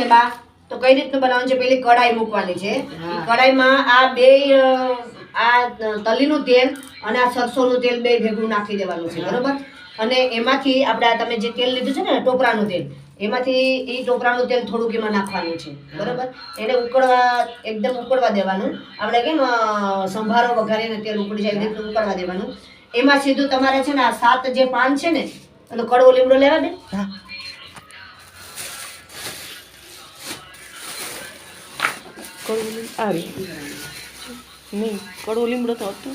ને બા તો કઈ રીતનું બનાવવાનું છે? પેલી કઢાઈ મૂકવાની છે. કઢાઈમાં આ બે આ તલીનું તેલ અને આ સરસોનું તેલ બે ભેગું નાખી દેવાનું છે, બરોબર? અને એમાંથી આપણે તમે જે તેલ લીધું છે ને ટોપરાનું તેલ, એમાંથી એ ટોપરાનું તેલ થોડુંક એમાં નાખવાનું છે, બરોબર? એને ઉકળવા એકદમ ઉકળવા દેવાનું. આપણે કેમ સંભારો વઘારીને તેલ ઉકળી જાય એટલે ઉકળવા દેવાનું. એમાં સીધું તમારે છે ને આ 7 જે પાન છે ને એટલે કડવો લીમડો લેવા દે. કડવો લીમડો તો હતો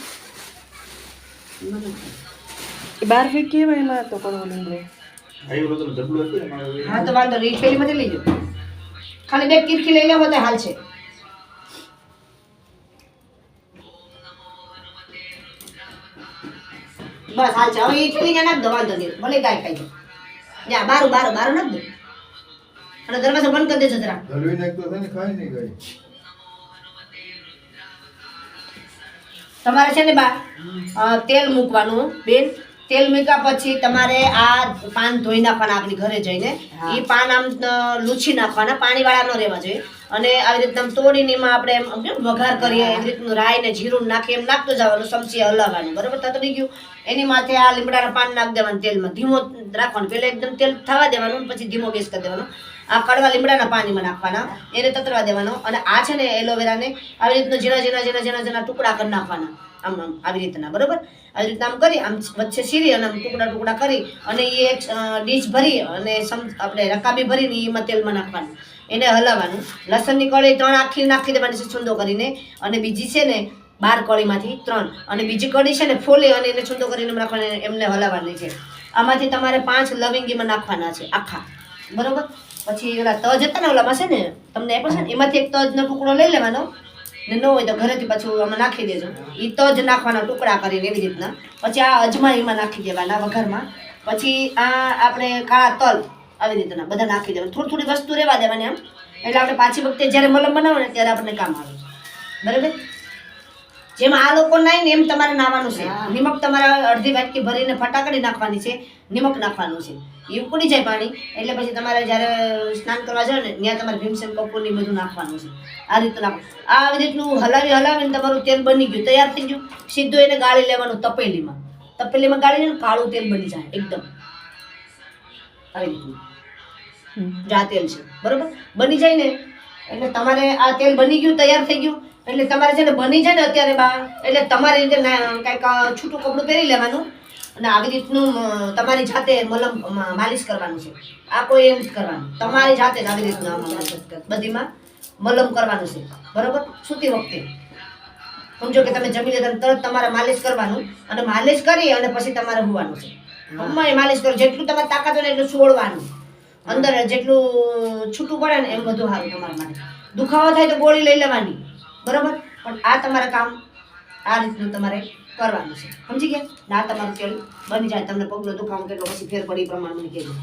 12 ફીટ કેવાય એમાં તો કડવો લીમડો. હા તો વાંધો નહીં, થેલીમાંથી લઈ જાઓ. ખાલી 2 કિરકી લઈ લેવો તો હાલ છે. બસ હાલ છે. હવે એ થેલી ત્યાં નાખ દો, વાંધો નહીં, ભલે ગાય ખાઈ જાય. જા બારું નાખ દો અને દરવાજો બંધ કરી દેજો જરા. તમારે છે ને બા તેલ મૂકવાનું બેન. તેલ મૂક્યા પછી તમારે આ પાન ધોઈ નાખવાના આપણી ઘરે જઈને. એ પાન આમ લૂછી નાખવાના, પાણી વાળા ન રહેવા જોઈએ. અને આવી રીતના તોડીને એમાં આપણે એમ વઘાર કરીએ એવી રીતનું રાઈ ને જીરું નાખી એમ નાખતું જવાનું, ચમચી હલાવવાનું, બરોબર? તતડી ગયું એની માથે આ લીમડાના પાન નાખી દેવાનું તેલમાં, ધીમો રાખવાનું. પહેલા એકદમ તેલ થવા દેવાનું, પછી ધીમો ગેસ કરી દેવાનો. આ કડવા લીમડાના પાણીમાં નાખવાના, એને તતરવા દેવાનો. અને આ છે ને એલોવેરાને આવી રીતનું ઝીણા ટુકડા કરી નાખવાના, આમ આવી રીતના, બરોબર? આવી રીતના આમ કરી આમ વચ્ચે સીરી અને આમ ટુકડા કરી અને એ એક ડીશ ભરી અને આપણે રકાબી ભરીને એમાં તેલમાં નાખવાનું, એને હલાવવાનું. લસણની કળી 3 આખી નાખી દેવાની છૂંદો કરીને, અને બીજી છે ને 12 કળીમાંથી 3, અને બીજી કળી છે ને ફોલી અને એને છૂંદો કરીને નાખવાની, એમને હલાવવાની છે. આમાંથી તમારે 5 લવિંગીમાં નાખવાના છે આખા, બરોબર? પછી ઓલા તજ હતા ને ઓલામાં છે ને તમને આપ્યો છે ને, એમાંથી એક તજનો ટુકડો લઈ લેવાનો, ને ન હોય તો ઘરેથી પાછું આમાં નાખી દેજો. એ તજ નાખવાના ટુકડા કરીને એવી રીતના. પછી આ અજમા એમાં નાખી દેવાના વઘારમાં. પછી આ આપણે કાળા તલ આવી રીતના બધા નાખી દેવાના. થોડી વસ્તુ રહેવા દેવાની આમ, એટલે આપણે પાછી વખતે જ્યારે મલમ બનાવો ને ત્યારે આપણને કામ આવે, બરાબર? જેમ આ લોકો નાય ને એમ તમારે નાવાનું છે. નિમક તમારે અડધી વાટકી ભરીને ફટાકડી નાખવાની છે, નિમક નાખવાનું છે. એ ઉકળી જાય પાણી એટલે પછી તમારે જ્યારે સ્નાન કરવા જાવ ને ત્યાં તમારે ભીમસેન કપૂર ને બધું નાખવાનું છે. આ રીતનું નાખવાનું. આવી રીતનું હલાવીને તમારું તેલ બની ગયું, તૈયાર થઈ ગયું. સીધું એને ગાળી લેવાનું તપેલીમાં ગાળી ને કાળું તેલ બની જાય એકદમ આવી રીતનું. જા તેલ છે, બરોબર? બની જાય ને એટલે તમારે આ તેલ બની ગયું, તૈયાર થઈ ગયું. એટલે તમારે છે ને બની જાય ને અત્યારે બા, એટલે તમારી રીતે કંઈક છૂટું કપડું પહેરી લેવાનું અને આવી રીતનું તમારી જાતે મલમ માલિશ કરવાનું છે. આ કોઈ એમ જ કરવાનું, તમારી જાતે જ આવી રીતનું બધીમાં મલમ કરવાનું છે, બરોબર? સૂતી વખતે સમજો કે તમે જમી લીધા તરત તમારે માલિશ કરવાનું, અને માલિશ કરી અને પછી તમારે હોવાનું છે. હમણાં માલિશ કરો, જેટલું તમારે તાકાત હોય ને એટલું છોડવાનું, અંદર જેટલું છૂટું પડે ને એમ બધું સારું તમારા માટે. દુખાવો થાય તો ગોળી લઈ લેવાની, બરોબર? પણ આ તમારે કામ આ રીતનું તમારે કરવાનું છે, સમજી ગયા? ના તમારું તેલ બની જાય, તમને પગનો દુખાવો કેટલો પછી ફેર પડી એ પ્રમાણે મને કહેજો.